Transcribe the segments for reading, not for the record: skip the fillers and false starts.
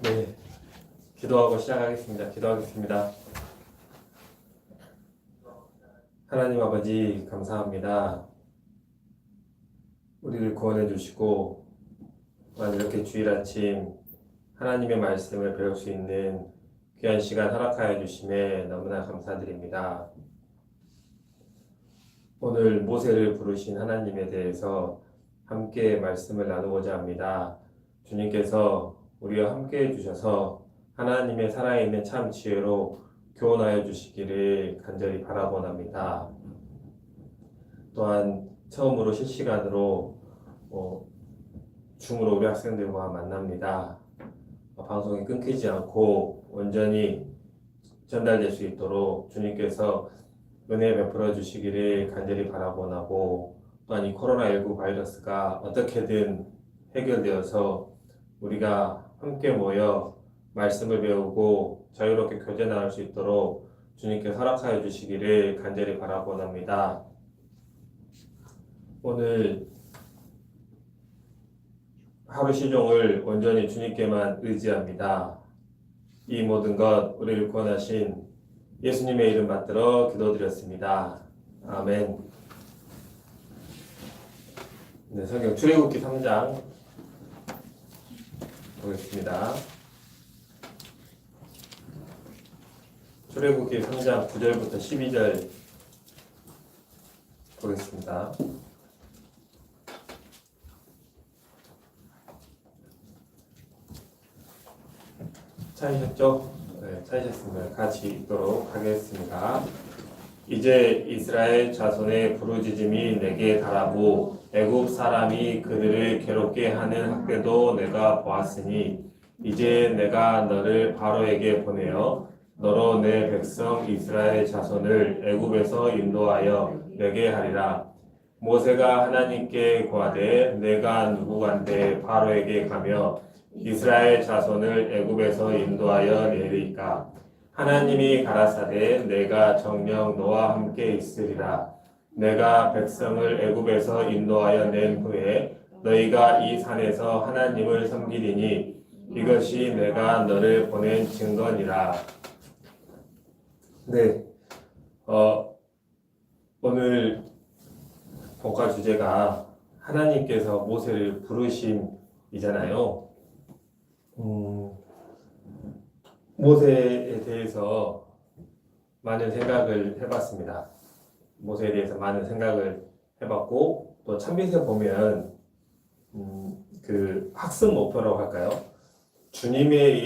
네, 기도하고 시작하겠습니다. 기도하겠습니다. 하나님 아버지 감사합니다. 우리를 구원해 주시고 또한 이렇게 주일 아침 하나님의 말씀을 배울 수 있는 귀한 시간 허락하여 주심에 너무나 감사드립니다. 오늘 모세를 부르신 하나님에 대해서 함께 말씀을 나누고자 합니다. 주님께서 우리와 함께 해주셔서 하나님의 살아있는 참 지혜로 교훈하여 주시기를 간절히 바라원합니다. 또한 처음으로 실시간으로 줌으로 우리 학생들과 만납니다. 방송이 끊기지 않고 온전히 전달될 수 있도록 주님께서 은혜 베풀어 주시기를 간절히 바라원하고, 또한 이 코로나19 바이러스가 어떻게든 해결되어서 우리가 함께 모여 말씀을 배우고 자유롭게 교제 나눌 수 있도록 주님께 허락하여 주시기를 간절히 바라원합니다. 오늘 하루 시종을 온전히 주님께만 의지합니다. 이 모든 것 우리를 구원하신 예수님의 이름 받들어 기도드렸습니다. 아멘. 네, 성경 출애굽기 3장 보겠습니다. 출애굽기 3장 9절부터 12절 보겠습니다. 찾으셨죠? 네, 찾으셨으면 같이 읽도록 하겠습니다. 이제 이스라엘 자손의 부르짖음이 내게 달하고 애굽 사람이 그들을 괴롭게 하는 학대도 내가 보았으니 이제 내가 너를 바로에게 보내어 너로 내 백성 이스라엘 자손을 애굽에서 인도하여 내게 하리라. 모세가 하나님께 고하되 내가 누구간데 바로에게 가며 이스라엘 자손을 애굽에서 인도하여 내리까? 하나님이 가라사대 내가 정녕 너와 함께 있으리라. 내가 백성을 애굽에서 인도하여 낸 후에 너희가 이 산에서 하나님을 섬기리니 이것이 내가 너를 보낸 증거니라. 네, 오늘 복과 주제가 하나님께서 모세를 부르심이잖아요. 모세에 대해서 많은 생각을 해봤습니다. 모세에 대해서 많은 생각을 해봤고, 또 참빗에 보면 그 학습 목표라고 할까요? 주님의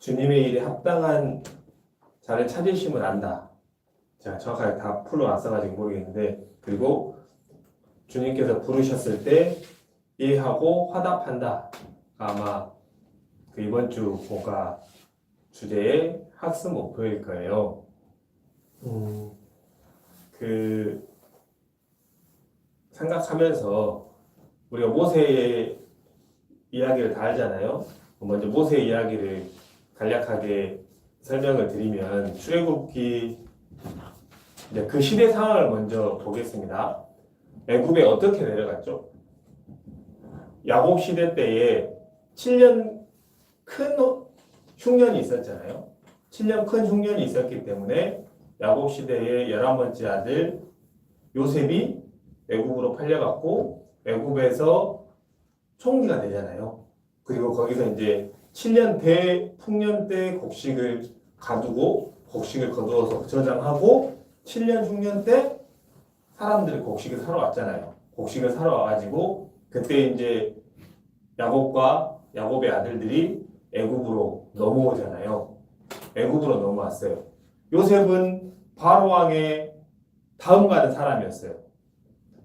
일에 합당한 자를 찾으시면 안다. 제가 정확하게 다 풀로 안 써가지고 모르겠는데, 그리고 주님께서 부르셨을 때 이해하고 화답한다. 아마 그 이번 주 복과 주제의 학습 목표일 거예요. 그 생각하면서 우리가 모세의 이야기를 다 알잖아요. 먼저 모세의 이야기를 간략하게 설명을 드리면, 출애굽기 그 시대 상황을 먼저 보겠습니다. 애굽에 어떻게 내려갔죠? 야곱 시대 때에 7년 큰 흉년이 있었잖아요. 7년 큰 흉년이 있었기 때문에 야곱 시대의 11번째 아들 요셉이 애굽으로 팔려갔고, 애굽에서 총리가 되잖아요. 그리고 거기서 이제 7년 대풍년 때 곡식을 가두고 곡식을 거두어서 저장하고, 7년 흉년 때 사람들이 곡식을 사러 왔잖아요. 곡식을 사러 와가지고 그때 이제 야곱과 야곱의 아들들이 애굽으로 넘어오잖아요. 애굽으로 넘어왔어요. 요셉은 바로 왕의 다음 가는 사람이었어요.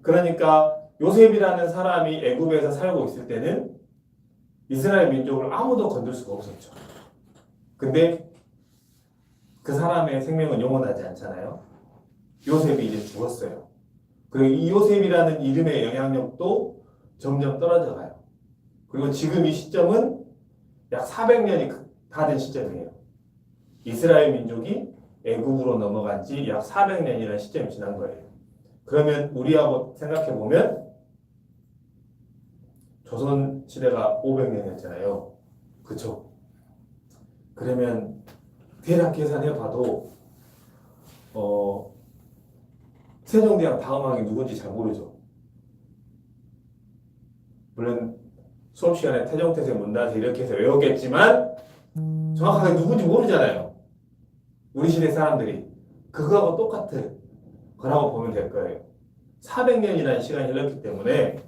그러니까 요셉이라는 사람이 애굽에서 살고 있을 때는 이스라엘 민족을 아무도 건들 수가 없었죠. 근데 그 사람의 생명은 영원하지 않잖아요. 요셉이 이제 죽었어요. 그리고 이 요셉이라는 이름의 영향력도 점점 떨어져 가요. 그리고 지금 이 시점은 약 400년이 다 된 시점이에요. 이스라엘 민족이 애굽으로 넘어간 지 약 400년이라는 시점이 지난 거예요. 그러면 우리하고 생각해 보면 조선 시대가 500년이었잖아요. 그쵸? 그러면 대략 계산해봐도 세종대왕 다음 왕이 누군지 잘 모르죠. 물론 수업 시간에 태종태세 문단세 이렇게 해서 외웠겠지만 정확하게 누군지 모르잖아요. 우리 시대 사람들이. 그거하고 똑같은 거라고 보면 될 거예요. 400년이라는 시간이 흘렀기 때문에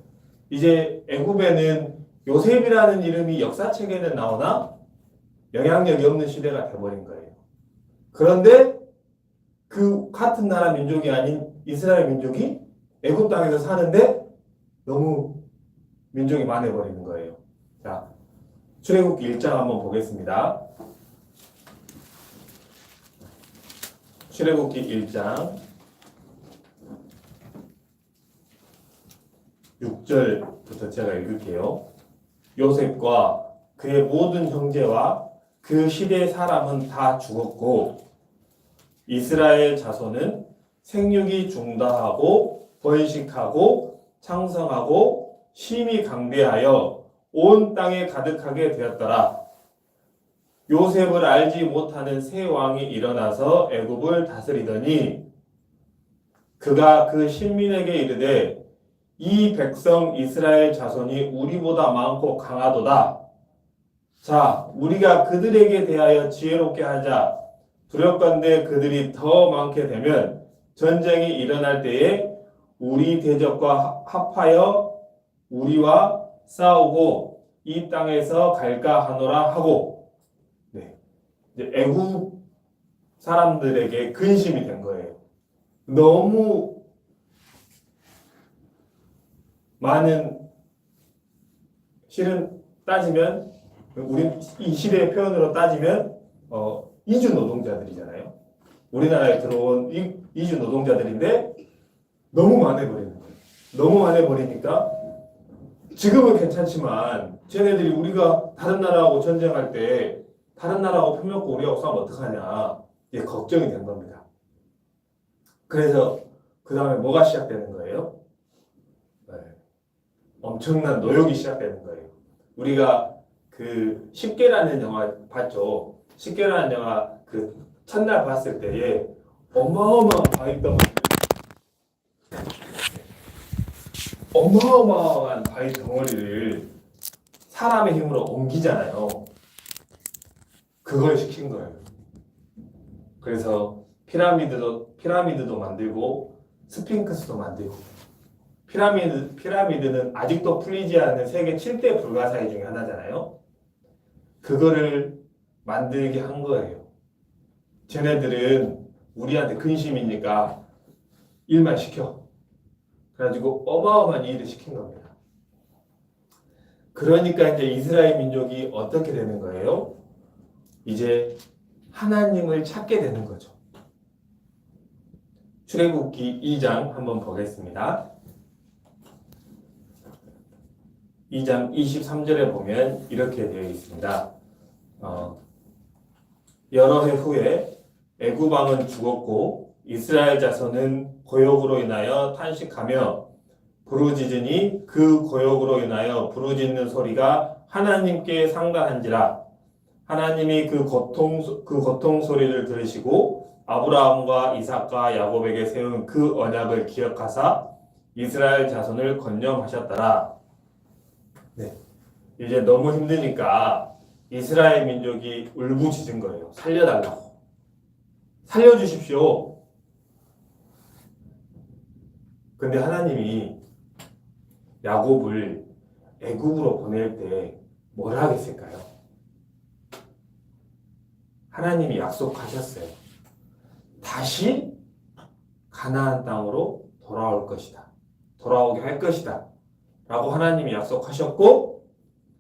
이제 애굽에는 요셉이라는 이름이 역사책에는 나오나 영향력이 없는 시대가 돼버린 거예요. 그런데 그 같은 나라 민족이 아닌 이스라엘 민족이 애굽 땅에서 사는데 너무 민족이 많아버리는 거예요. 자, 출애굽기 1장 한번 보겠습니다. 출애굽기 1장 6절부터 제가 읽을게요. 요셉과 그의 모든 형제와 그 시대의 사람은 다 죽었고 이스라엘 자손은 생육이 중다하고 번식하고 창성하고 심히 강대하여 온 땅에 가득하게 되었더라. 요셉을 알지 못하는 새 왕이 일어나서 애굽을 다스리더니 그가 그 신민에게 이르되 이 백성 이스라엘 자손이 우리보다 많고 강하도다. 자, 우리가 그들에게 대하여 지혜롭게 하자. 두렵건대 그들이 더 많게 되면 전쟁이 일어날 때에 우리 대적과 합하여 우리와 싸우고 이 땅에서 갈까 하노라 하고, 네, 이제 애굽 사람들에게 근심이 된 거예요. 너무 많은, 실은 따지면 우리 이 시대의 표현으로 따지면 이주 노동자들이잖아요. 우리나라에 들어온 이주 노동자들인데 너무 많아버리는 거예요. 너무 많아버리니까 지금은 괜찮지만 쟤네들이 우리가 다른 나라하고 전쟁할 때 다른 나라하고 편 먹고 우리하고 싸우면 어떡하냐, 이게 걱정이 된 겁니다. 그래서 그 다음에 뭐가 시작되는 거예요? 네. 엄청난 노역이 시작되는 거예요. 우리가 그 십계라는 영화 봤죠? 십계라는 영화 그 첫날 봤을 때에 어마어마한 바위 덩어리를 사람의 힘으로 옮기잖아요. 그걸 시킨 거예요. 그래서 피라미드도 만들고 스핑크스도 만들고, 피라미드는 아직도 풀리지 않은 세계 7대 불가사의 중에 하나잖아요. 그거를 만들게 한 거예요. 쟤네들은 우리한테 근심이니까 일만 시켜. 그래가지고 어마어마한 일을 시킨 겁니다. 그러니까 이제 이스라엘 민족이 어떻게 되는 거예요? 이제 하나님을 찾게 되는 거죠. 출애굽기 2장 한번 보겠습니다. 2장 23절에 보면 이렇게 되어 있습니다. 여러 해 후에 애굽 왕은 죽었고 이스라엘 자손은 고역으로 인하여 탄식하며 부르짖으니 그 고역으로 인하여 부르짖는 소리가 하나님께 상달한지라. 하나님이 그 고통 소리를 들으시고 아브라함과 이삭과 야곱에게 세운 그 언약을 기억하사 이스라엘 자손을 건념하셨더라. 네, 이제 너무 힘드니까 이스라엘 민족이 울부짖은 거예요. 살려달라고. 살려주십시오. 근데 하나님이 야곱을 애굽으로 보낼 때 뭘 하겠을까요? 하나님이 약속하셨어요. 다시 가나안 땅으로 돌아올 것이다. 돌아오게 할 것이다. 라고 하나님이 약속하셨고,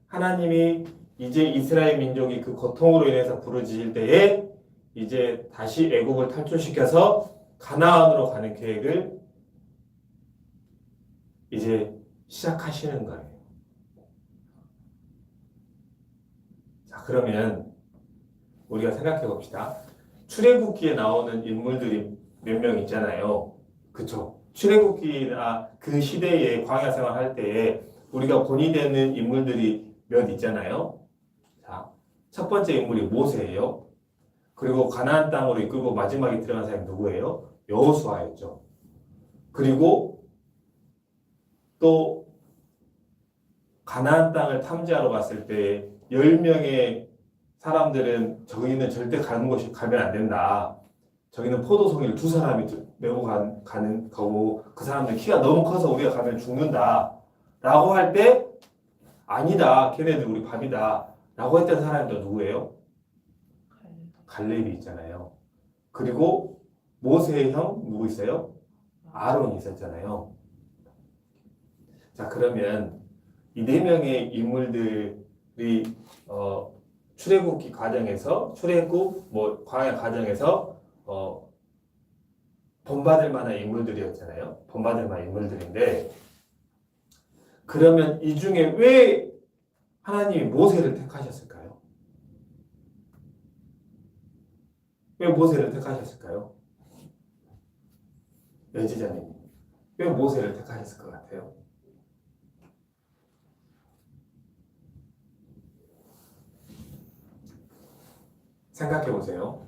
하나님이 이제 이스라엘 민족이 그 고통으로 인해서 부르짖을 때에 이제 다시 애국을 탈출시켜서 가나안으로 가는 계획을 이제 시작하시는 거예요. 자, 그러면 우리가 생각해 봅시다. 출애굽기에 나오는 인물들이 몇 명 있잖아요. 그쵸? 출애굽기나 그 시대에 광야 생활할 때에 우리가 본이 되는 인물들이 몇 있잖아요. 자, 첫 번째 인물이 모세예요. 그리고 가나안 땅으로 이끌고 마지막에 들어간 사람이 누구예요? 여호수아였죠. 그리고 또 가나안 땅을 탐지하러 갔을 때 10명의 사람들은 저기는 절대 가면 안 된다. 저기는 포도송이를 두 사람이 메고 가는 거고 그 사람들 키가 너무 커서 우리가 가면 죽는다. 라고 할 때 아니다. 걔네들 우리 밥이다. 라고 했던 사람이 또 누구예요? 갈렙이 있잖아요. 그리고 모세의 형 누구 있어요? 아론이 있었잖아요. 자, 그러면 이 네 명의 인물들이 출애굽기 과정에서 광야 과정에서 본받을 만한 인물들이었잖아요. 본받을 만한 인물들인데 그러면 이 중에 왜 하나님이 모세를 택하셨을까요? 왜 모세를 택하셨을까요? 여지자매님, 왜 모세를 택하셨을 것 같아요? 생각해 보세요.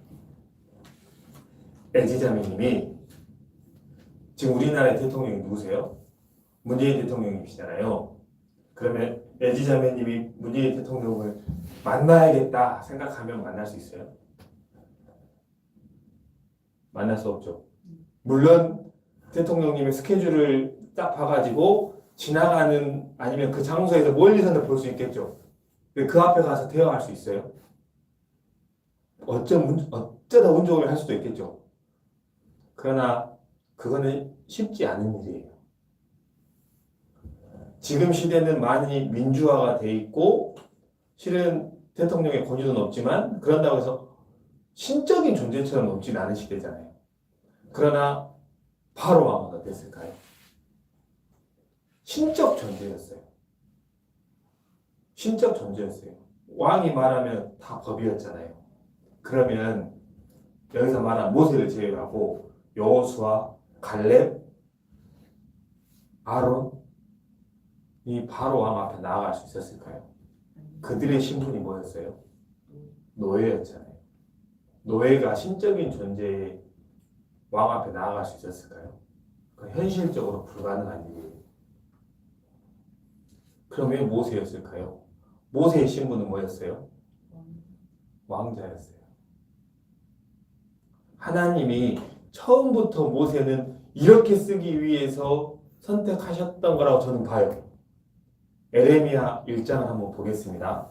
여지자매님이 지금 우리나라의 대통령이 누구세요? 문재인 대통령이시잖아요. 그러면 여지자매님이 문재인 대통령을 만나야겠다 생각하면 만날 수 있어요? 만날 수 없죠. 물론 대통령님의 스케줄을 딱 봐가지고 지나가는 아니면 그 장소에서 멀리서는 볼 수 있겠죠. 그 앞에 가서 대화할 수 있어요. 어쩌다 운 좋게 할 수도 있겠죠. 그러나 그거는 쉽지 않은 일이에요. 지금 시대는 많이 민주화가 돼 있고 실은 대통령의 권위도 높지만 그런다고 해서 신적인 존재처럼 높지는 않은 시대잖아요. 그러나 바로 왕은 어땠을까요? 신적 존재였어요. 신적 존재였어요. 왕이 말하면 다 법이었잖아요. 그러면 여기서 말한 모세를 제외하고 여호수아, 갈렙, 아론이 바로 왕 앞에 나아갈 수 있었을까요? 그들의 신분이 뭐였어요? 노예였잖아요. 노예가 신적인 존재의 왕 앞에 나아갈 수 있었을까요? 현실적으로 불가능한 일이에요. 그럼 왜 모세였을까요? 모세의 신분은 뭐였어요? 왕자였어요. 하나님이 처음부터 모세는 이렇게 쓰기 위해서 선택하셨던 거라고 저는 봐요. 에레미야 1장을 한번 보겠습니다.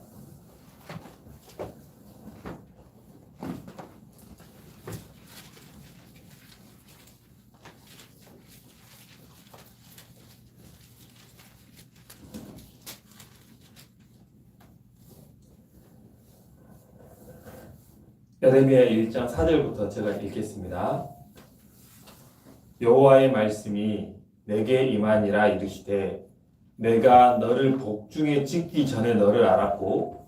에레미야 1장 4절부터 제가 읽겠습니다. 여호와의 말씀이 내게 임하니라 이르시되 내가 너를 복중에 찍기 전에 너를 알았고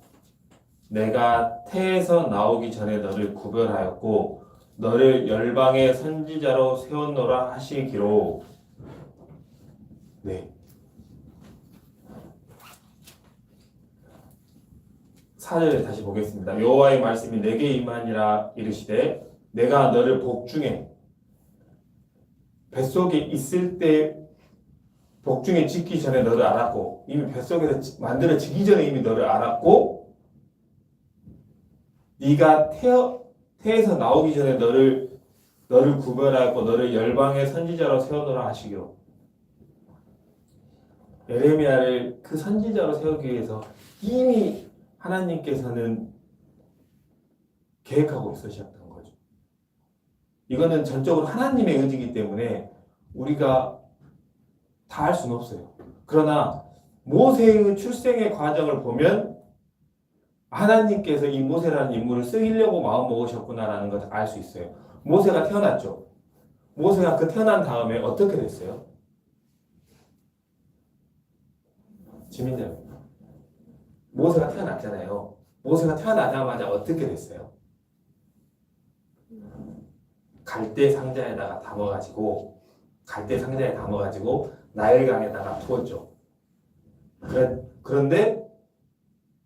내가 태에서 나오기 전에 너를 구별하였고 너를 열방의 선지자로 세웠노라 하시기로. 네. 4절 다시 보겠습니다. 여호와의 말씀이 내게 임하니라 이르시되 내가 너를 복중에 뱃속에 있을 때 복중에 짓기 전에 너를 알았고 이미 뱃속에서 만들어지기 전에 이미 너를 알았고 네가 태에서 나오기 전에 너를 구별하였고 너를 열방의 선지자로 세우노라 하시기로. 에레미야를 그 선지자로 세우기 위해서 이미 하나님께서는 계획하고 있으셨던 거죠. 이거는 전적으로 하나님의 의지이기 때문에 우리가 다 할 수는 없어요. 그러나 모세의 출생의 과정을 보면 하나님께서 이 모세라는 인물을 쓰려고 마음먹으셨구나라는 것을 알 수 있어요. 모세가 태어났죠. 모세가 그 태어난 다음에 어떻게 됐어요? 지민자님, 모세가 태어났잖아요. 모세가 태어나자마자 어떻게 됐어요? 갈대 상자에다가 담아가지고 나일강에다가 두었죠. 그런데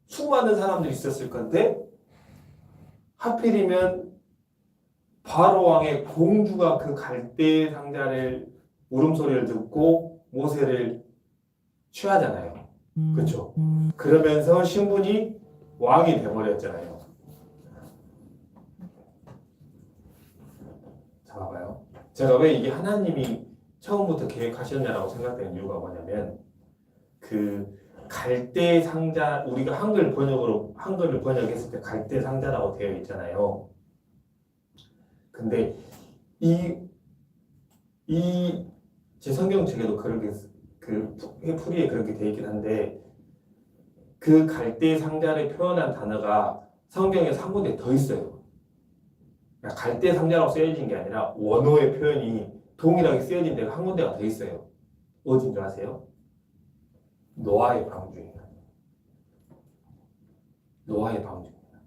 수많은 사람들이 있었을 건데 하필이면 바로 왕의 공주가 그 갈대 상자를 울음소리를 듣고 모세를 취하잖아요. 그렇죠? 그러면서 신분이 왕이 돼버렸잖아요. 자, 봐봐요. 제가 왜 이게 하나님이 처음부터 계획하셨냐라고 생각되는 이유가 뭐냐면 그 갈대 상자, 우리가 한글을 번역했을 때 갈대 상자라고 되어 있잖아요. 근데 제 성경책에도 그렇게 그 풀이에 그렇게 되어 있긴 한데 그 갈대 상자를 표현한 단어가 성경에 한 군데 더 있어요. 그러니까 갈대 상자라고 쓰여진 게 아니라 원어의 표현이 동일하게 쓰여진 데가 한 군데가 더 있어요. 어딘지 아세요? 노아의 방주예요. 노아의 방주입니다.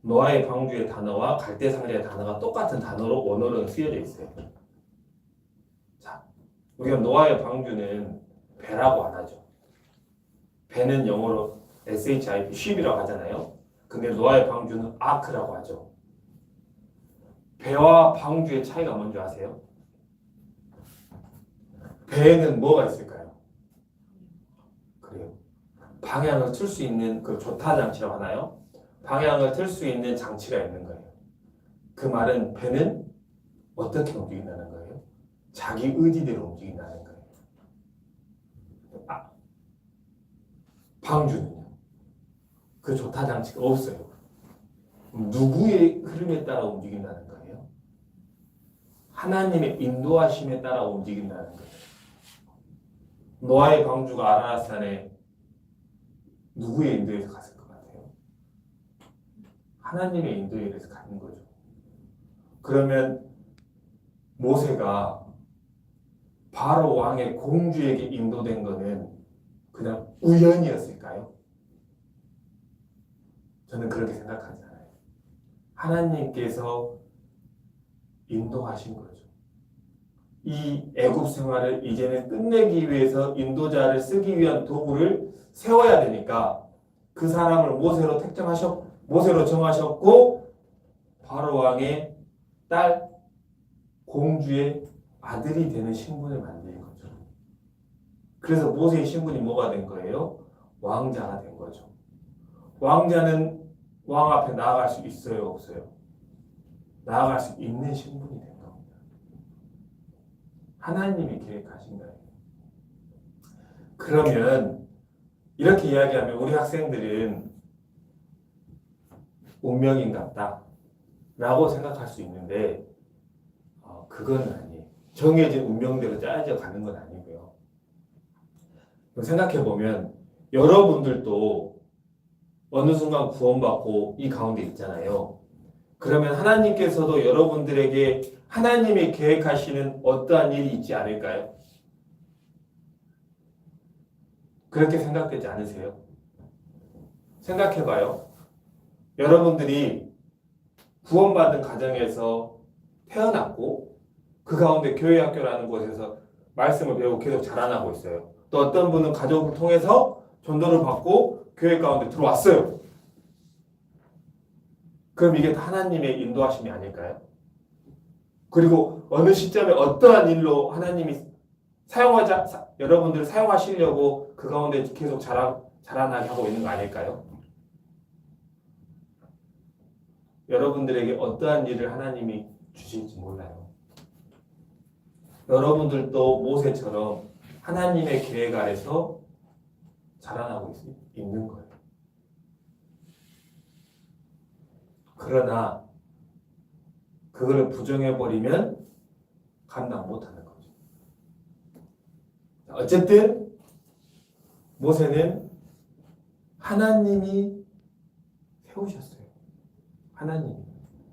노아의 방주의 단어와 갈대 상자의 단어가 똑같은 단어로 원어로는 쓰여져 있어요. 자, 우리가 노아의 방주는 배라고 안 하죠. 배는 영어로 ship, ship이라고 하잖아요. 근데 노아의 방주는 아크라고 하죠. 배와 방주의 차이가 뭔지 아세요? 배에는 뭐가 있을까요? 그래요. 방향을 틀 수 있는 그 조타 장치라고 하나요? 방향을 틀 수 있는 장치가 있는 거예요. 그 말은 배는 어떻게 움직인다는 거예요? 자기 의지대로 움직인다는 거예요. 방주는요? 그 조타 장치가 없어요. 누구의 흐름에 따라 움직인다는 거예요? 하나님의 인도하심에 따라 움직인다는 거예요. 노아의 방주가 아라라산에 누구의 인도에서 갔을 것 같아요? 하나님의 인도에 의해서 가는 거죠. 그러면 모세가 바로 왕의 공주에게 인도된 거는 그냥 우연이었을까요? 저는 그렇게 생각하지 않아요. 하나님께서 인도하신 거죠. 이 애굽 생활을 이제는 끝내기 위해서 인도자를 쓰기 위한 도구를 세워야 되니까 그 사람을 모세로 정하셨고 바로 왕의 딸 공주의 아들이 되는 신분을 만든 거죠. 그래서 모세의 신분이 뭐가 된 거예요? 왕자가 된 거죠. 왕자는 왕 앞에 나아갈 수 있어요, 없어요? 나아갈 수 있는 신분이 된 겁니다. 하나님이 계획하신 거예요. 그러면 이렇게 이야기하면 우리 학생들은 운명인 같다 라고 생각할 수 있는데 그건 아니에요. 정해진 운명대로 짜여져 가는 건 아니고요. 생각해보면 여러분들도 어느 순간 구원받고 이 가운데 있잖아요. 그러면 하나님께서도 여러분들에게 하나님이 계획하시는 어떠한 일이 있지 않을까요? 그렇게 생각되지 않으세요? 생각해봐요. 여러분들이 구원받은 가정에서 태어났고 그 가운데 교회 학교라는 곳에서 말씀을 배우고 계속 자라나고 있어요. 또 어떤 분은 가족을 통해서 전도를 받고 교회 가운데 들어왔어요. 그럼 이게 다 하나님의 인도하심이 아닐까요? 그리고 어느 시점에 어떠한 일로 하나님이 여러분들을 사용하시려고 그 가운데 계속 자라나게 하고 있는 거 아닐까요? 여러분들에게 어떠한 일을 하나님이 주실지 몰라요. 여러분들도 모세처럼 하나님의 계획 아래서 자라나고 있는 거예요. 그러나 그걸 부정해버리면 감당 못하는 거죠. 어쨌든 모세는 하나님이 세우셨어요.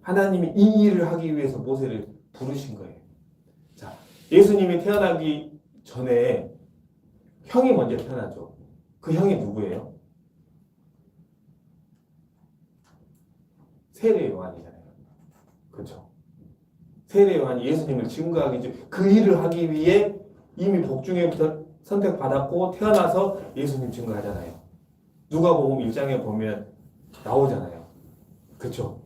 하나님이 이 일을 하기 위해서 모세를 부르신 거예요. 자, 예수님이 태어나기 전에 형이 먼저 태어나죠. 그 형이 누구예요? 세례 요한이잖아요. 그렇죠? 세례 요한이 예수님을 증거하기 전 그 일을 하기 위해 이미 복중에부터 선택받았고 태어나서 예수님 증거하잖아요. 누가복음 1장에 보면 나오잖아요. 그렇죠?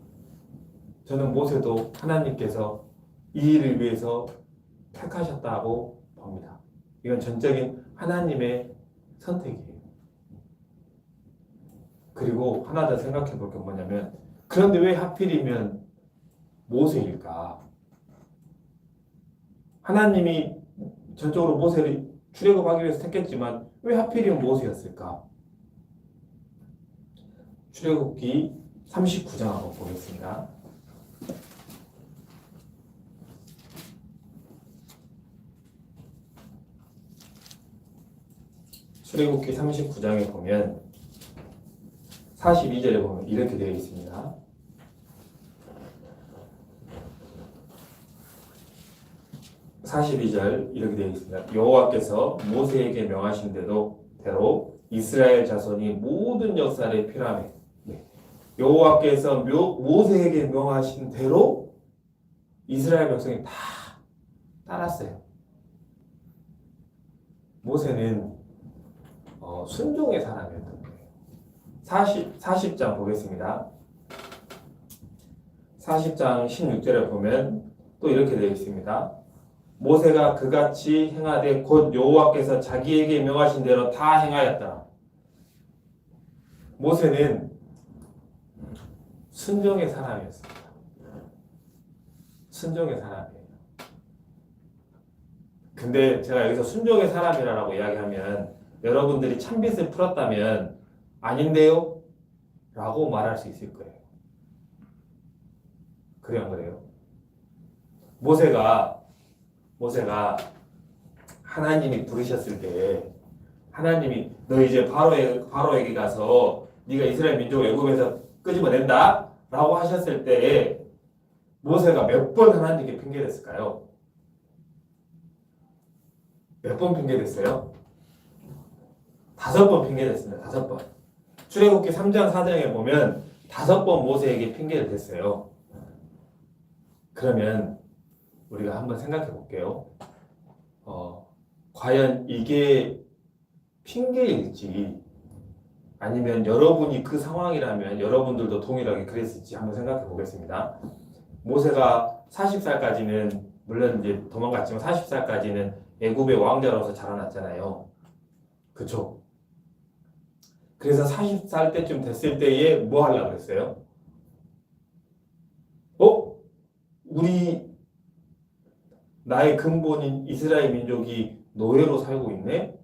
저는 모세도 하나님께서 이 일을 위해서 택하셨다고 봅니다. 이건 전적인 하나님의 선택이에요. 그리고 하나 더 생각해 볼 게 뭐냐면, 그런데 왜 하필이면 모세일까? 하나님이 전적으로 모세를 출애굽하기 위해서 택했지만 왜 하필이면 모세였을까? 출애굽기 39장 한번 보겠습니다. 출애굽기 39장에 보면 42절에 보면 이렇게 되어 있습니다. (42절) 이렇게 되어 있습니다. 여호와께서 모세에게 명하신 대로 이스라엘 자손이 모든 역사를 필요하며, 여호와께서 모세에게 명하신 대로 이스라엘 백성이 다 따랐어요. 모세는 순종의 사람이었던 거예요. 40장 보겠습니다. 40장 16절에 보면 또 이렇게 되어 있습니다. 모세가 그같이 행하되 곧 여호와께서 자기에게 명하신 대로 다 행하였더라. 모세는 순종의 사람이었습니다. 순종의 사람이에요. 근데 제가 여기서 순종의 사람이라고 이야기하면 여러분들이 참빛을 풀었다면 아닌데요? 라고 말할 수 있을 거예요. 그래 안 그래요? 모세가 하나님이 부르셨을 때 하나님이 너 이제 바로에게 가서 네가 이스라엘 민족을 애굽에서 끄집어낸다 라고 하셨을 때 모세가 몇 번 하나님께 핑계댔을까요? 몇 번 핑계댔어요? 5번 핑계댔습니다. 5번. 출애굽기 3장 4장에 보면 5번 모세에게 핑계를 댔어요. 그러면 우리가 한번 생각해 볼게요. 과연 이게 핑계일지 아니면 여러분이 그 상황이라면 여러분들도 동일하게 그랬을지 한번 생각해 보겠습니다. 모세가 40살까지는 물론 이제 도망갔지만 40살까지는 애굽의 왕자로서 자라났잖아요. 그쵸? 그래서 40살 때쯤 됐을 때에 뭐 하려고 그랬어요? 나의 근본인 이스라엘 민족이 노예로 살고 있네?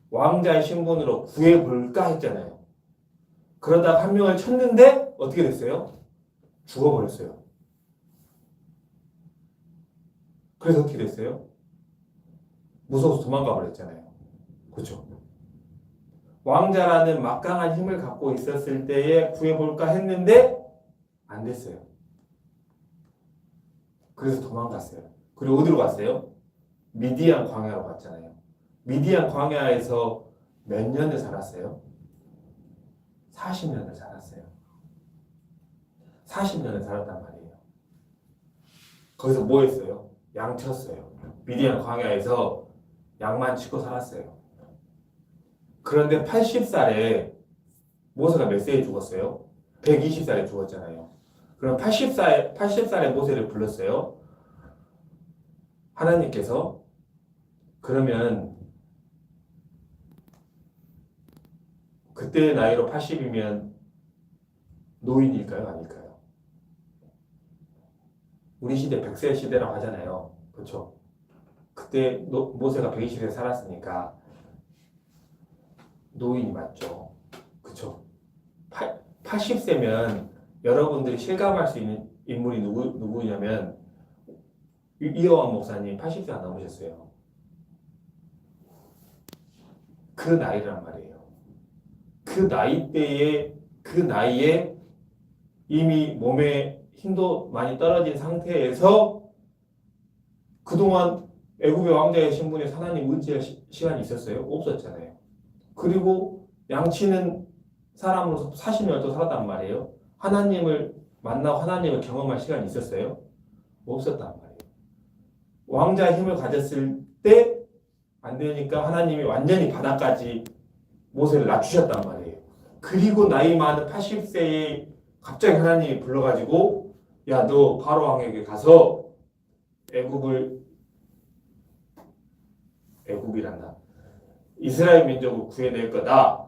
왕자의 신분으로 구해볼까 했잖아요. 그러다가 한 명을 쳤는데 어떻게 됐어요? 죽어버렸어요. 그래서 어떻게 됐어요? 무서워서 도망가 버렸잖아요. 그렇죠? 왕자라는 막강한 힘을 갖고 있었을 때에 구해볼까 했는데 안 됐어요. 그래서 도망갔어요. 그리고 어디로 갔어요? 미디안 광야로 갔잖아요. 미디안 광야에서 몇 년을 살았어요? 40년을 살았어요. 40년을 살았단 말이에요. 거기서 뭐 했어요? 양 쳤어요. 미디안 광야에서 양만 치고 살았어요. 그런데 80살에 모세가 몇 세에 죽었어요? 120살에 죽었잖아요. 그럼 80살에 모세를 불렀어요. 하나님께서 그러면 그때의 나이로 80이면 노인일까요? 아닐까요? 우리 시대 100세 시대라고 하잖아요. 그렇죠? 그때 모세가 120세 살았으니까 노인이 맞죠. 그렇죠? 80세면 여러분들이 실감할 수 있는 인물이 누구냐면 이어왕 목사님 80세 안 넘으셨어요. 그 나이란 말이에요. 그 나이에 이미 몸에 힘도 많이 떨어진 상태에서 그동안 애굽의 왕자의 신분에 하나님 의지할 시간이 있었어요? 없었잖아요. 그리고 양치는 사람으로서 40년을 또 살았단 말이에요. 하나님을 만나고 하나님을 경험할 시간이 있었어요? 없었단 말이에요. 왕자의 힘을 가졌을 때 안 되니까 하나님이 완전히 바닥까지 모세를 낮추셨단 말이에요. 그리고 나이 많은 80세에 갑자기 하나님이 불러가지고 야, 너 바로 왕에게 가서 애굽이란다. 이스라엘 민족을 구해낼 거다.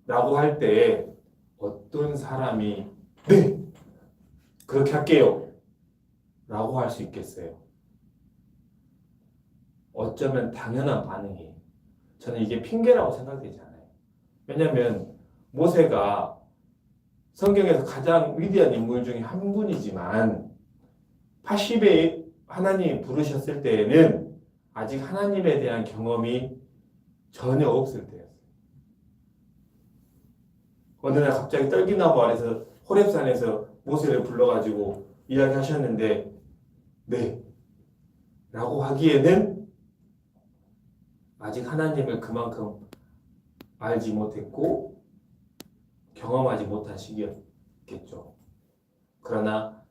라고 할 때 어떤 사람이 네! 그렇게 할게요. 라고 할 수 있겠어요. 어쩌면 당연한 반응이에요. 저는 이게 핑계라고 생각되지 않아요. 왜냐하면 모세가 성경에서 가장 위대한 인물 중에 한 분이지만 80에 하나님이 부르셨을 때에는 아직 하나님에 대한 경험이 전혀 없을 때였어요. 어느 날 갑자기 떨기나무 아래서 호렙산에서 모세를 불러가지고 이야기하셨는데 네 라고 하기에는 아직 하나님을 그만큼 알지 못했고 경험하지 못한 시기였겠죠. 그러나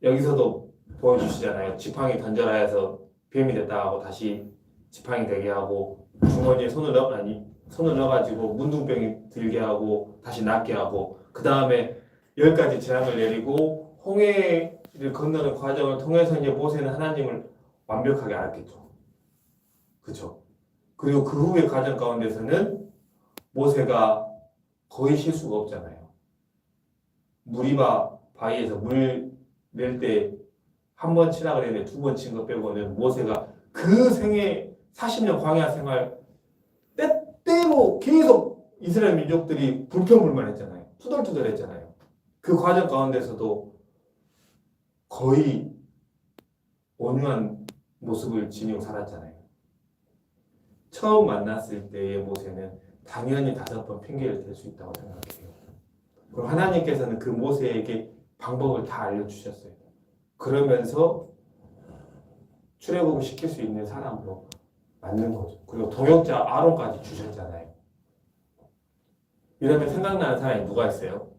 여기서도 보여주시잖아요. 지팡이 던져라 해서 뱀이 됐다 하고 다시 지팡이 되게 하고 주머니에 손을 넣어가지고 문둥병이 들게 하고 다시 낫게 하고 그 다음에 10가지 재앙을 내리고 홍해를 건너는 과정을 통해서 이제 모세는 하나님을 완벽하게 알았겠죠. 그렇죠. 그리고 그 후의 과정 가운데서는 모세가 거의 실수가 없잖아요. 무리바 바위에서 물 낼 때 한 번 치라 그랬는데 2번 친 거 빼고는 모세가 그 생애 40년 광야 생활 때때로 계속 이스라엘 민족들이 불평불만했잖아요. 투덜투덜했잖아요. 그 과정 가운데서도 거의 온유한 모습을 지니고 살았잖아요. 처음 만났을 때의 모세는 당연히 5번 핑계를 댈 수 있다고 생각해요. 그럼 하나님께서는 그 모세에게 방법을 다 알려주셨어요. 그러면서 출애굽을 시킬 수 있는 사람으로 만든 거죠. 그리고 동역자 아론까지 주셨잖아요. 이러면 생각나는 사람이 누가 있어요?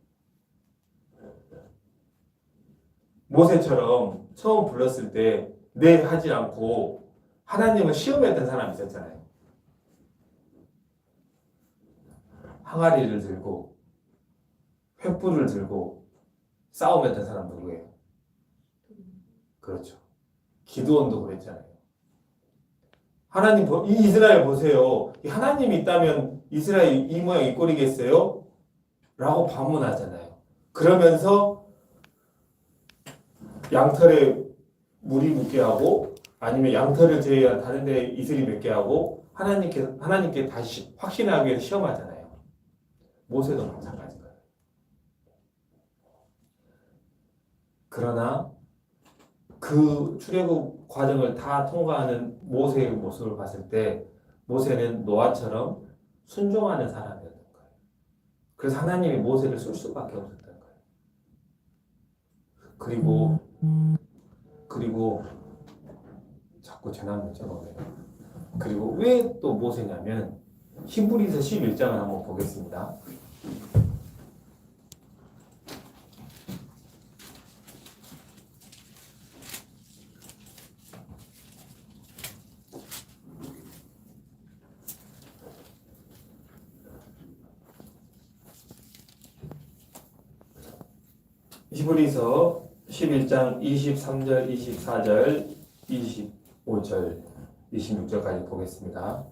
모세처럼 처음 불렀을 때 네 하지 않고 하나님을 시험했던 사람이 있었잖아요. 항아리를 들고 횃불을 들고 싸움했던 사람 누구예요? 그렇죠. 기드온도 그랬잖아요. 하나님, 이 이스라엘 보세요. 하나님이 있다면 이스라엘 이 모양 이 꼴이겠어요? 라고 반문하잖아요. 그러면서 양털에 물이 묻게 하고 아니면 양털을 제외한 다른 데 이슬이 맺게 하고 하나님께 다시 확신하기 위해서 시험하잖아요. 모세도 마찬가지인 거예요. 그러나 그 출애굽 과정을 다 통과하는 모세의 모습을 봤을 때 모세는 노아처럼 순종하는 사람이었던 거예요. 그래서 하나님이 모세를 쓸 수밖에 없었던 거예요. 그리고 자꾸 제 나무 적어내요. 그리고 왜 또 모세냐면 히브리서 11장을 한번 보겠습니다. 히브리서 11장 23절, 24절, 25절, 26절까지 보겠습니다.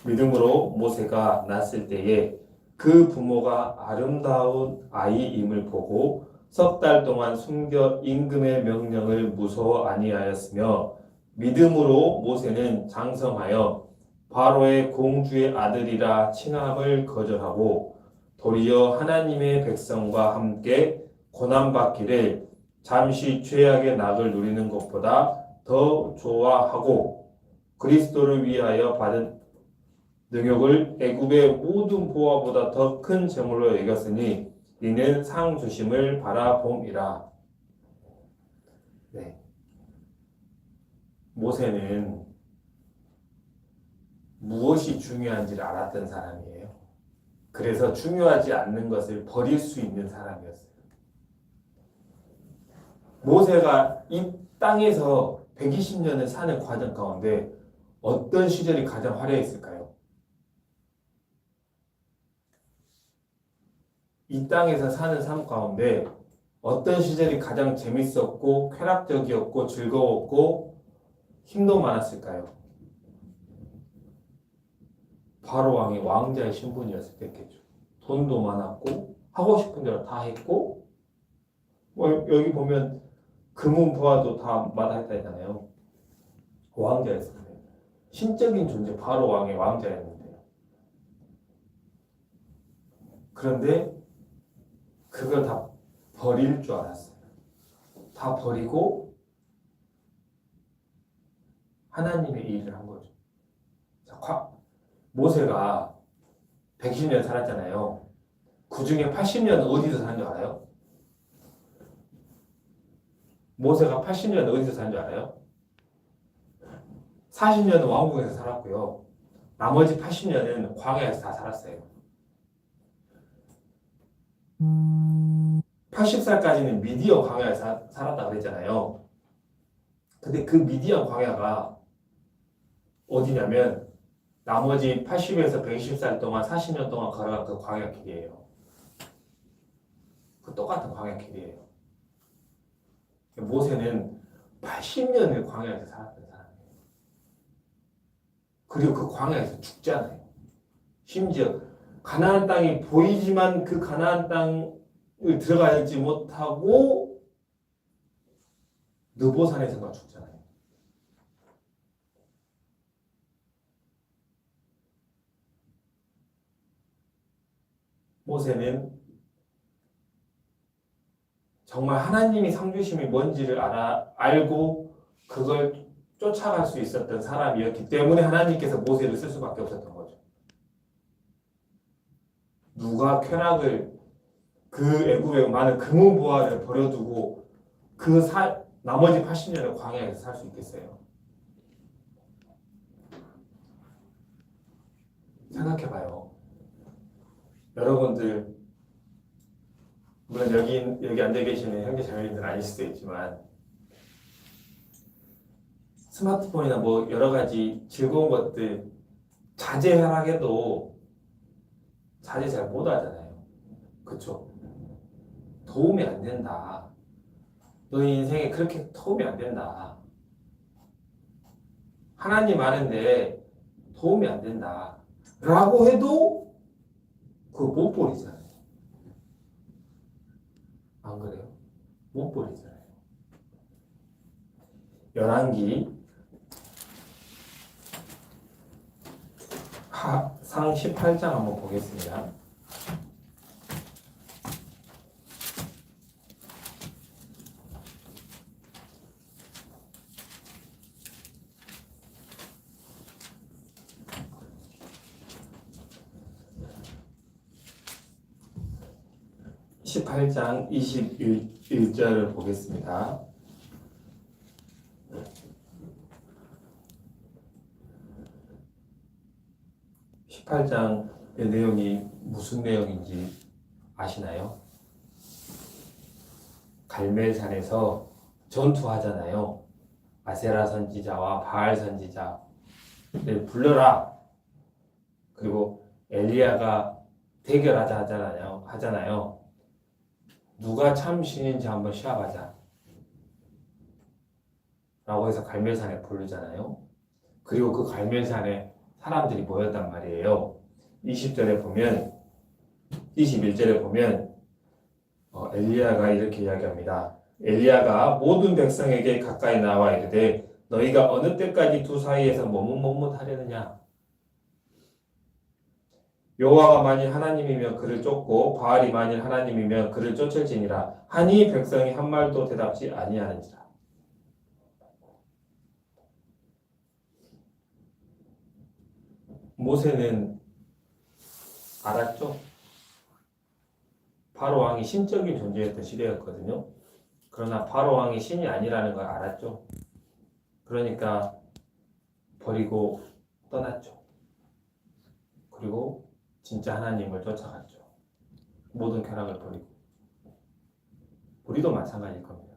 믿음으로 모세가 낳았을 때에 그 부모가 아름다운 아이임을 보고 3달 동안 숨겨 임금의 명령을 무서워 아니하였으며 믿음으로 모세는 장성하여 바로의 공주의 아들이라 칭함을 거절하고 도리어 하나님의 백성과 함께 고난받기를 잠시 죄악의 낙을 누리는 것보다 더 좋아하고 그리스도를 위하여 받은 능욕을 애굽의 모든 보화보다 더 큰 재물로 여겼으니 이는 상 주심을 바라봄이라. 네. 모세는 무엇이 중요한지를 알았던 사람이에요. 그래서 중요하지 않는 것을 버릴 수 있는 사람이었어요. 모세가 이 땅에서 120년을 사는 과정 가운데 어떤 시절이 가장 화려했을까요? 이 땅에서 사는 삶 가운데 어떤 시절이 가장 재밌었고 쾌락적이었고 즐거웠고 힘도 많았을까요? 바로 왕이 왕자의 신분이었을 때겠죠. 돈도 많았고 하고 싶은 대로 다 했고 여기 보면 금은 부하도 다 마다했다 했잖아요. 왕자였어요. 신적인 존재 바로 왕의 왕자였는데요. 그런데 그걸 다 버릴 줄 알았어요. 다 버리고 하나님의 일을 한 거죠. 자, 모세가 120년 살았잖아요. 그 중에 80년 어디서 산 줄 알아요? 모세가 80년 어디서 산 줄 알아요? 40년은 왕궁에서 살았고요. 나머지 80년은 광야에서 다 살았어요. 80살까지는 미디어 광야에서 살았다 그랬잖아요. 근데 그 미디어 광야가 어디냐면 나머지 80에서 120살 동안 40년 동안 걸어간 그 광야 길이에요. 그 똑같은 광야 길이에요. 모세는 80년을 광야에서 살았던 사람이에요. 그리고 그 광야에서 죽잖아요. 심지어 가나안 땅이 보이지만 그 가나안 땅을 들어가지 못하고 느보산에서만 죽잖아요. 모세는 정말 하나님이 상주심이 뭔지를 알고 그걸 쫓아갈 수 있었던 사람이었기 때문에 하나님께서 모세를 쓸 수밖에 없었던 거죠. 누가 쾌락을 그 애굽의 많은 금은 보화를 버려두고 나머지 80년을 광야에서 살 수 있겠어요? 생각해봐요. 여러분들 물론 여기 앉아 계시는 형제 자매님들 아닐 수도 있지만 스마트폰이나 뭐 여러 가지 즐거운 것들 자제하라고 자제 잘 못 하잖아요. 그쵸? 도움이 안 된다. 너희 인생에 그렇게 도움이 안 된다. 하나님 아는데 도움이 안 된다. 라고 해도 그거 못 버리잖아요. 안 그래요? 못 버리잖아요. 열왕기 상 18장 한번 보겠습니다. (18장) 21절을 보겠습니다. (18장의) 내용이 무슨 내용인지 아시나요? 갈멜산에서 전투하잖아요. 아세라 선지자와 바알 선지자를 불러라. 그리고 엘리야가 대결하자 하잖아요. 누가 참 신인지 한번 시합하자. 라고 해서 갈멜산에 부르잖아요. 그리고 그 갈멜산에 사람들이 모였단 말이에요. 20절에 보면 21절에 보면 엘리야가 이렇게 이야기합니다. 엘리야가 모든 백성에게 가까이 나와 이르되 너희가 어느 때까지 두 사이에서 머뭇머뭇하려느냐. 여호와가 만일 하나님이면 그를 쫓고 바알이 만일 하나님이면 그를 쫓을지니라 하니 백성이 한 말도 대답지 아니하는지라. 모세는 알았죠? 바로 왕이 신적인 존재였던 시대였거든요. 그러나 바로 왕이 신이 아니라는 걸 알았죠. 그러니까 버리고 떠났죠. 그리고 진짜 하나님을 쫓아갔죠. 모든 쾌락을 버리고. 우리도 마찬가지일 겁니다.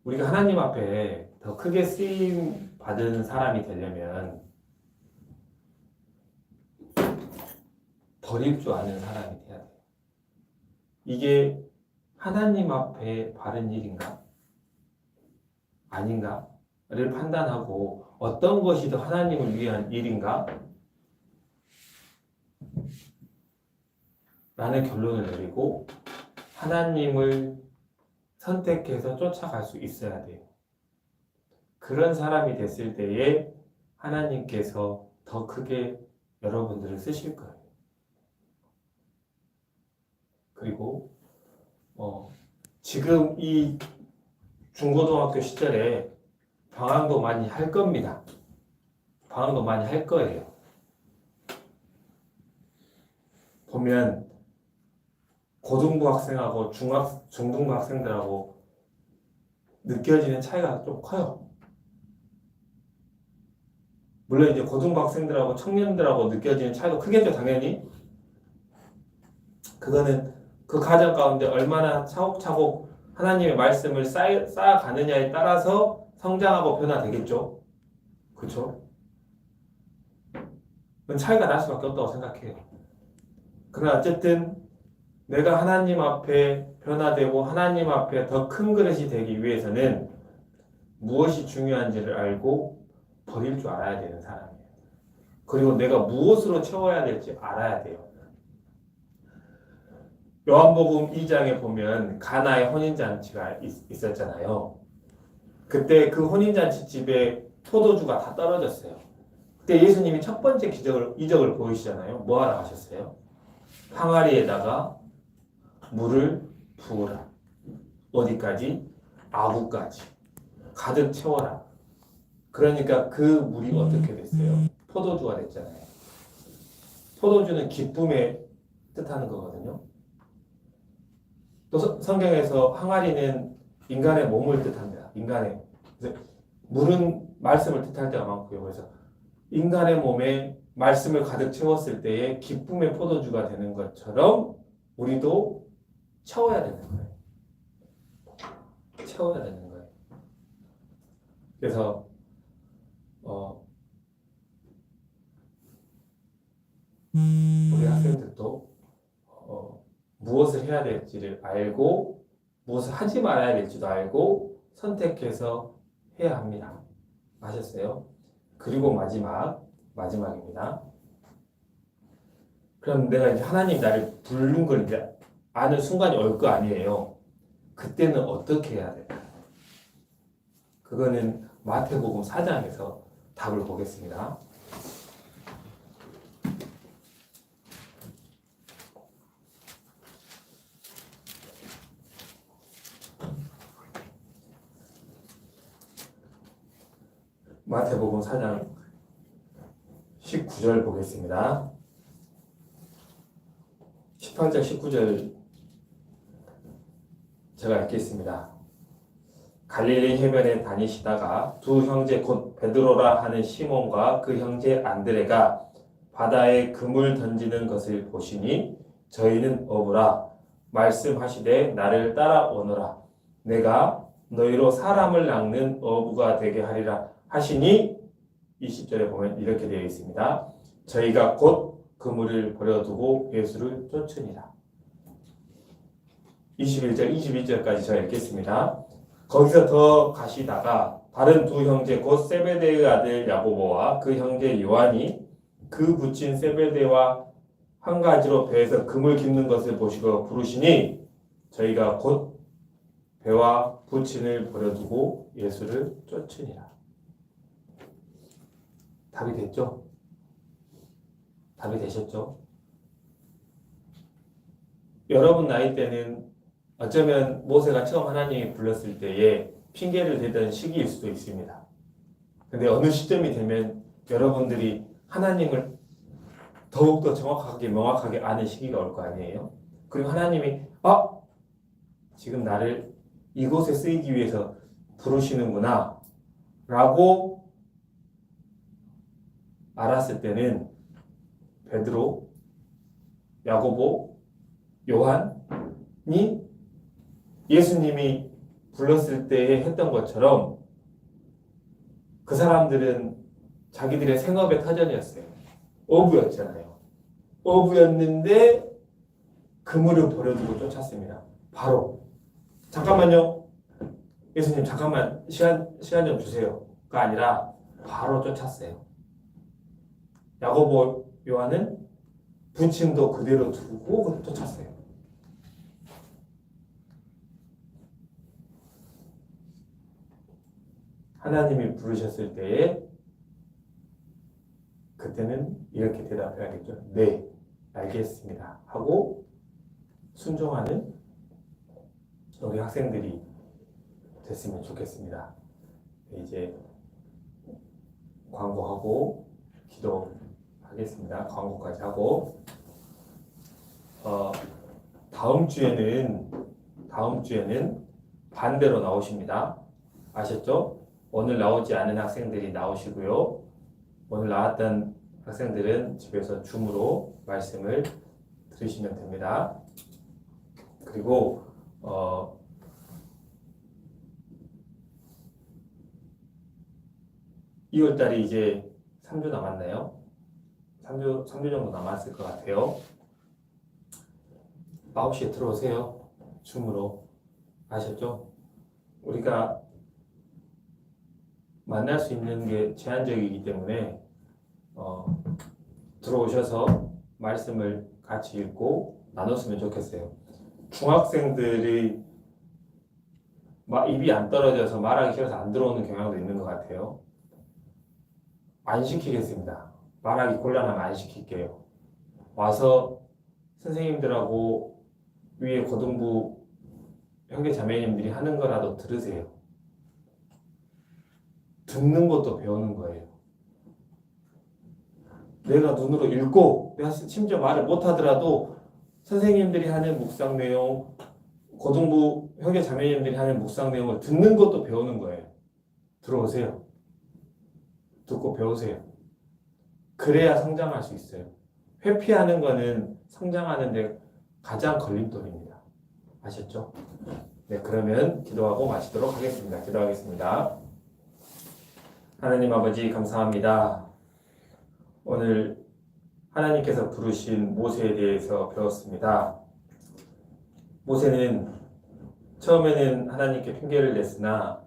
우리가 하나님 앞에 더 크게 쓰임 받은 사람이 되려면 버릴 줄 아는 사람이 돼야 돼요. 이게 하나님 앞에 바른 일인가? 아닌가?를 판단하고 어떤 것이 더 하나님을 위한 일인가? 라는 결론을 내리고 하나님을 선택해서 쫓아갈 수 있어야 돼요. 그런 사람이 됐을 때에 하나님께서 더 크게 여러분들을 쓰실 거예요. 그리고 지금 이 중고등학교 시절에 방황도 많이 할 겁니다. 방황도 많이 할 거예요. 보면 고등부 학생하고 중등부 학생들하고 느껴지는 차이가 좀 커요. 물론 이제 고등부 학생들하고 청년들하고 느껴지는 차이도 크겠죠, 당연히. 그거는 그 과정 가운데 얼마나 차곡차곡 하나님의 말씀을 쌓아가느냐에 따라서 성장하고 변화되겠죠. 그렇죠? 그건 차이가 날 수밖에 없다고 생각해요. 그러나 어쨌든 내가 하나님 앞에 변화되고 하나님 앞에 더 큰 그릇이 되기 위해서는 무엇이 중요한지를 알고 버릴 줄 알아야 되는 사람이에요. 그리고 내가 무엇으로 채워야 될지 알아야 돼요. 요한복음 2장에 보면 가나의 혼인잔치가 있었잖아요. 그때 그 혼인잔치 집에 포도주가 다 떨어졌어요. 그때 예수님이 첫 번째 이적을 보이시잖아요. 뭐 하러 가셨어요? 항아리에다가 물을 부으라. 어디까지? 아구까지. 가득 채워라. 그러니까 그 물이 어떻게 됐어요? 포도주가 됐잖아요. 포도주는 기쁨의 뜻하는 거거든요. 또 성경에서 항아리는 인간의 몸을 뜻합니다. 인간의. 물은 말씀을 뜻할 때가 많고요. 그래서 인간의 몸에 말씀을 가득 채웠을 때에 기쁨의 포도주가 되는 것처럼 우리도 채워야 되는 거예요. 채워야 되는 거예요. 그래서 우리 학생들도 무엇을 해야 될지를 알고 무엇을 하지 말아야 될지도 알고 선택해서 해야 합니다. 아셨어요? 그리고 마지막입니다. 그럼 내가 이제 하나님 나를 부른 걸 이제 아는 순간이 올 거 아니에요. 그때는 어떻게 해야 될까요? 그거는 마태복음 4장에서 답을 보겠습니다. 마태복음 4장 19절 보겠습니다. 18절 19절 제가 읽겠습니다. 갈릴리 해변에 다니시다가 두 형제 곧 베드로라 하는 시몬과 그 형제 안드레가 바다에 그물 던지는 것을 보시니 저희는 어부라 말씀하시되 나를 따라오너라 내가 너희로 사람을 낚는 어부가 되게 하리라 하시니 20절에 보면 이렇게 되어 있습니다. 저희가 곧 그물을 버려두고 예수를 쫓으니라. 21절, 22절까지 제가 읽겠습니다. 거기서 더 가시다가 다른 두 형제 곧 세베대의 아들 야고보와 그 형제 요한이 그 붙인 세베대와 한 가지로 배에서 금을 깁는 것을 보시고 부르시니 저희가 곧 배와 부친을 버려두고 예수를 쫓으니라. 답이 됐죠? 답이 되셨죠? 여러분 나이 때는 어쩌면 모세가 처음 하나님이 불렀을 때에 핑계를 대던 시기일 수도 있습니다. 근데 어느 시점이 되면 여러분들이 하나님을 더욱더 정확하게 명확하게 아는 시기가 올 거 아니에요? 그리고 하나님이 지금 나를 이곳에 쓰이기 위해서 부르시는구나 라고 알았을 때는 베드로, 야고보, 요한이 예수님이 불렀을 때 했던 것처럼 그 사람들은 자기들의 생업의 터전이었어요. 어부였잖아요. 어부였는데 그물을 버려두고 쫓았습니다. 바로 잠깐만요. 예수님 잠깐만 시간 좀 주세요가 아니라 바로 쫓았어요. 야고보 요한은 부침도 그대로 두고 쫓았어요. 하나님이 부르셨을 때에 그때는 이렇게 대답해야겠죠. 네, 알겠습니다. 하고 순종하는 우리 학생들이 됐으면 좋겠습니다. 이제 광고하고 기도하겠습니다. 광고까지 하고 다음 주에는 반대로 나오십니다. 아셨죠? 오늘 나오지 않은 학생들이 나오시고요. 오늘 나왔던 학생들은 집에서 줌으로 말씀을 들으시면 됩니다. 그리고 2월달이 이제 3주 남았나요? 3주 정도 남았을 것 같아요. 9시에 들어오세요. 줌으로. 아셨죠? 우리가 만날 수 있는 게 제한적이기 때문에 들어오셔서 말씀을 같이 읽고 나눴으면 좋겠어요. 중학생들이 입이 안 떨어져서 말하기 싫어서 안 들어오는 경향도 있는 것 같아요. 안 시키겠습니다. 말하기 곤란하면 안 시킬게요. 와서 선생님들하고 위에 고등부 형제 자매님들이 하는 거라도 들으세요. 듣는 것도 배우는 거예요. 내가 눈으로 읽고 내가 심지어 말을 못하더라도 선생님들이 하는 묵상 내용, 고등부 형제 자매님들이 하는 묵상 내용을 듣는 것도 배우는 거예요. 들어오세요. 듣고 배우세요. 그래야 성장할 수 있어요. 회피하는 거는 성장하는 데 가장 걸림돌입니다. 아셨죠? 네, 그러면 기도하고 마치도록 하겠습니다. 기도하겠습니다. 하나님 아버지 감사합니다. 오늘 하나님께서 부르신 모세에 대해서 배웠습니다. 모세는 처음에는 하나님께 핑계를 냈으나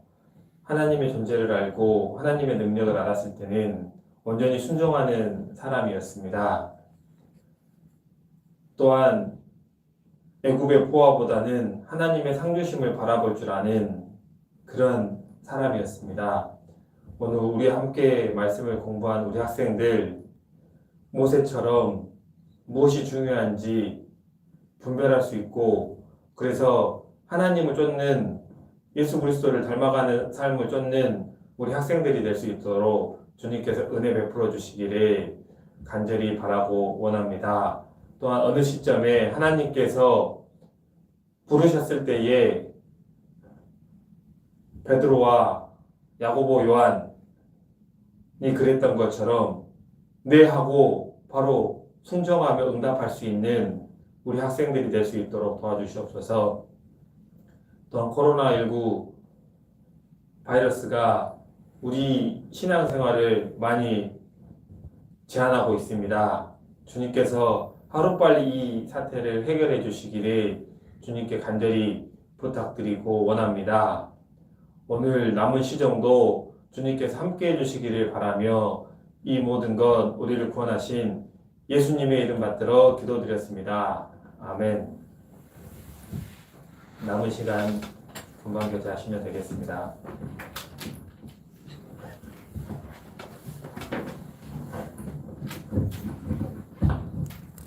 하나님의 존재를 알고 하나님의 능력을 알았을 때는 온전히 순종하는 사람이었습니다. 또한 애굽의 포화보다는 하나님의 상주심을 바라볼 줄 아는 그런 사람이었습니다. 오늘 우리 함께 말씀을 공부한 우리 학생들 모세처럼 무엇이 중요한지 분별할 수 있고 그래서 하나님을 쫓는 예수 그리스도를 닮아가는 삶을 쫓는 우리 학생들이 될 수 있도록 주님께서 은혜 베풀어 주시기를 간절히 바라고 원합니다. 또한 어느 시점에 하나님께서 부르셨을 때에 베드로와 야고보 요한이 그랬던 것처럼 네 하고 바로 순종하며 응답할 수 있는 우리 학생들이 될 수 있도록 도와주시옵소서. 또한 코로나19 바이러스가 우리 신앙생활을 많이 제한하고 있습니다. 주님께서 하루빨리 이 사태를 해결해 주시기를 주님께 간절히 부탁드리고 원합니다. 오늘 남은 시정도 주님께서 함께 해주시기를 바라며 이 모든 것 우리를 구원하신 예수님의 이름 받들어 기도드렸습니다. 아멘. 남은 시간 금방 교제하시면 되겠습니다.